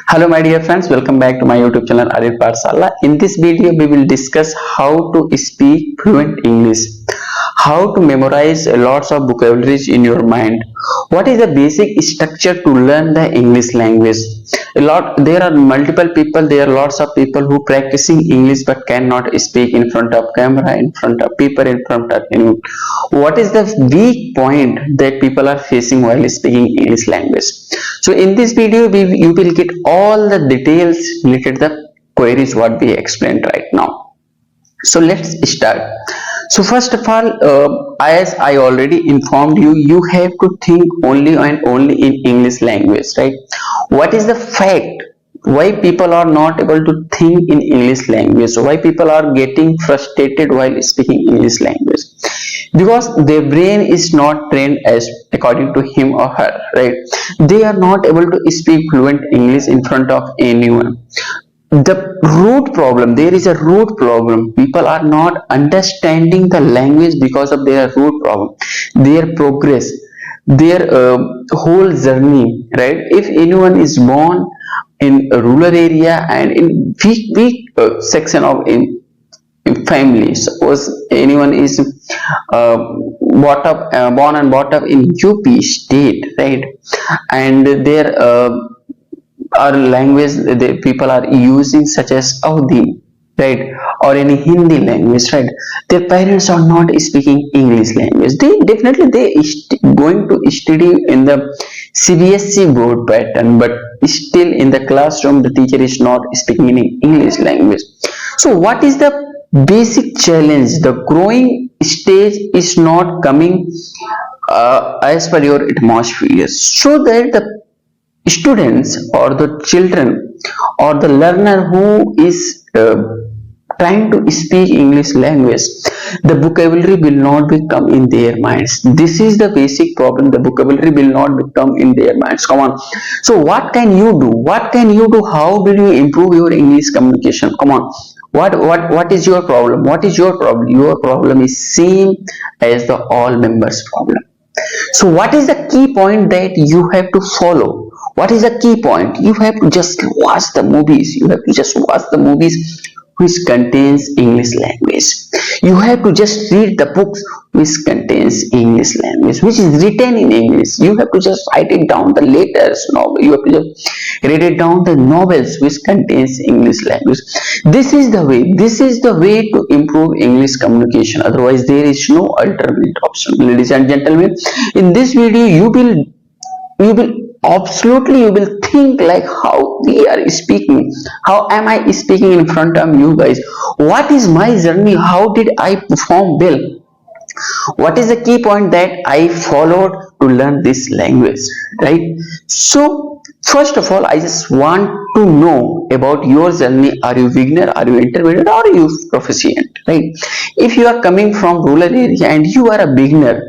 Hello my dear friends, welcome back to my YouTube channel Aryan Pathshala. In this video we will discuss how to speak fluent English, how to memorize lots of vocabularies in your mind, what is the basic structure to learn the English language. There are multiple people, there are lots of people who practicing English but cannot speak in front of camera, in front of people, in front of anyone. What is the weak point that people are facing while speaking English language? So in this video you will get all the details related to the queries what we explained right now. So let's start. So first of all, as I already informed you, you have to think only and only in English language, right? What is the fact why people are not able to think in English language? Why people are getting frustrated while speaking English language? Because their brain is not trained as according to him or her, right? They are not able to speak fluent English in front of anyone. The root problem, there is a root problem. People are not understanding the language because of their root problem, their progress, their whole journey, right? If anyone is born in a rural area and in weak section of in family, suppose anyone is born and brought up in UP state, right? And there are language the people are using such as Audi, right, or any Hindi language, right? Their parents are not speaking English language. They definitely going to study in the CBSE board pattern, but still in the classroom the teacher is not speaking in English language. So what is the basic challenge? The growing stage is not coming as per your atmosphere, so that the students or the children or the learner who is trying to speak English language, the vocabulary will not become in their minds. This is the basic problem. The vocabulary will not become in their minds. Come on. So what can you do? What can you do? How will you improve your English communication? Come on. What is your problem? What is your problem? Your problem is same as the all members problem. So what is the key point that you have to follow? What is the key point? You have to just watch the movies. You have to just watch the movies which contains English language. You have to just read the books which contains English language, which is written in English. You have to just write it down, the letters, novel. You have to just read it down, the novels which contains English language. This is the way. This is the way to improve English communication. Otherwise, there is no alternate option. Ladies and gentlemen, in this video, you will absolutely you will think like how we are speaking, how am I speaking in front of you guys, what is my journey, how did I perform well, what is the key point that I followed to learn this language, right? So first of all, I just want to know about your journey. Are you beginner, are you intermediate, or are you proficient, right? If you are coming from rural area and you are a beginner,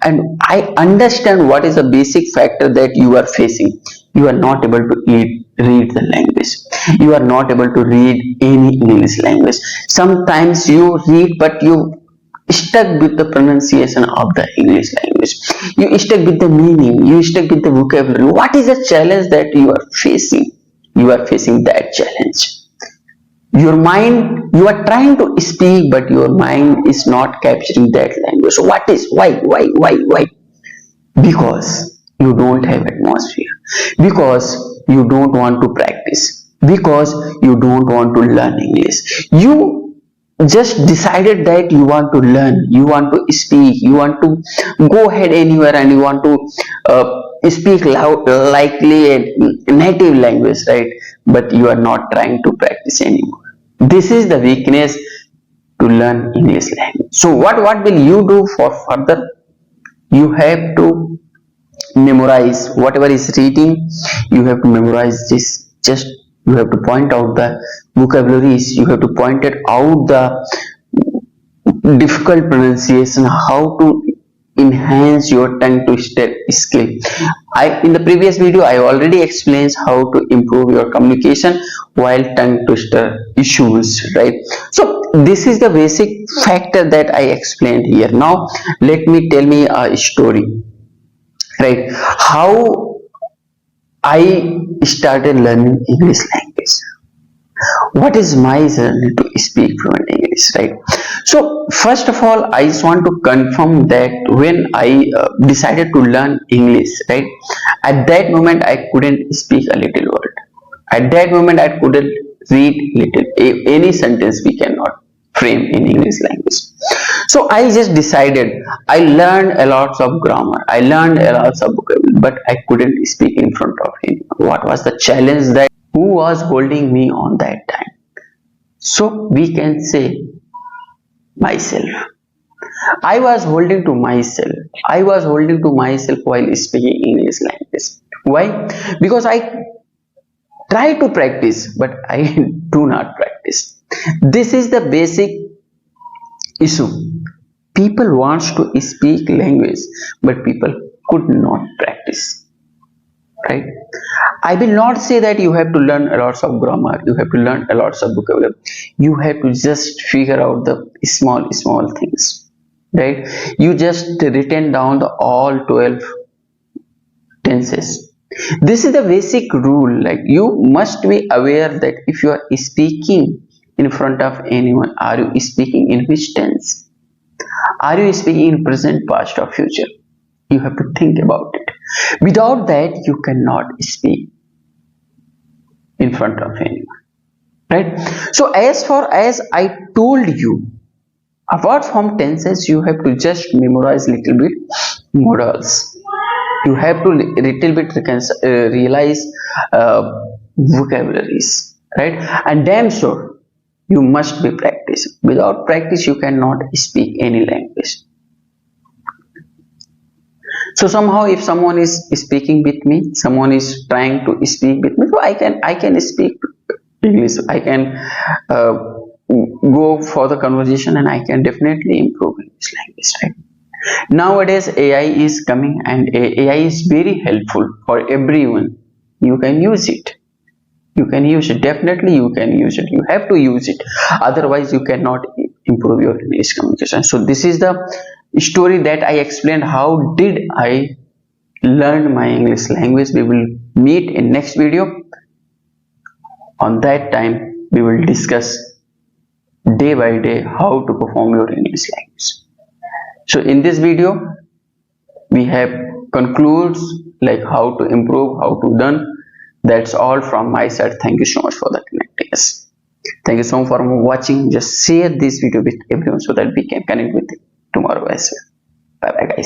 and I understand what is the basic factor that you are facing. You are not able to read the language. You are not able to read any English language. Sometimes you read but you stuck with the pronunciation of the English language. You stuck with the meaning. You stuck with the vocabulary. What is the challenge that you are facing? You are facing that challenge. Your mind, you are trying to speak, but your mind is not capturing that language. So what is why? Because you don't have atmosphere. Because you don't want to practice. Because you don't want to learn English. You just decided that you want to learn, you want to speak, you want to go ahead anywhere, and you want to speak loud, likely a native language, right? But you are not trying to practice anymore. This is the weakness to learn English language. So what will you do for further? You have to memorize whatever is reading. You have to memorize this. Just you have to point out the vocabularies, you have to point it out the difficult pronunciation, how to enhance your tongue twister skill. In the previous video I already explained how to improve your communication while tongue twister issues, right? So this is the basic factor that I explained here. Now let me tell me a story, right? How I started learning English language. What is my journey to speak fluent English, right? So first of all, I just want to confirm that when I decided to learn English, right, at that moment I couldn't speak a little word. At that moment I couldn't read any sentence we cannot frame in English language. So I just decided, I learned a lot of grammar, I learned a lot of vocabulary, but I couldn't speak in front of him. What was the challenge? That who was holding me on that time? So we can say myself. I was holding to myself. I was holding to myself while speaking English language. Why? Because I try to practice, but I do not practice. This is the basic issue. People wants to speak language, but people could not practice, right? I will not say that you have to learn a lot of grammar, you have to learn a lot of vocabulary. You have to just figure out the small things, right? You just written down the all 12 tenses. This is the basic rule. Like, you must be aware that if you are speaking in front of anyone, are you speaking in which tense? Are you speaking in present, past, or future? You have to think about it. Without that, you cannot speak in front of anyone, right? So as far as I told you, apart from tenses, you have to just memorize little bit modals. You have to little bit realize vocabularies, right? And damn sure you must be practiced. Without practice, you cannot speak any language. So somehow, if someone is speaking with me, someone is trying to speak with me, so I can speak English. I can go for the conversation, and I can definitely improve English language, right? Nowadays AI is coming, and AI is very helpful for everyone. You can use it. You can use it. Definitely you can use it. You have to use it. Otherwise you cannot improve your English communication. So this is the story that I explained. How did I learn my English language? We will meet in next video. On that time we will discuss day by day how to perform your English language. So in this video we have concludes like how to improve, how to learn. That's all from my side. Thank you so much for the connectedness. Thank you so much for watching. Just share this video with everyone so that we can connect with it tomorrow as well. Bye bye guys.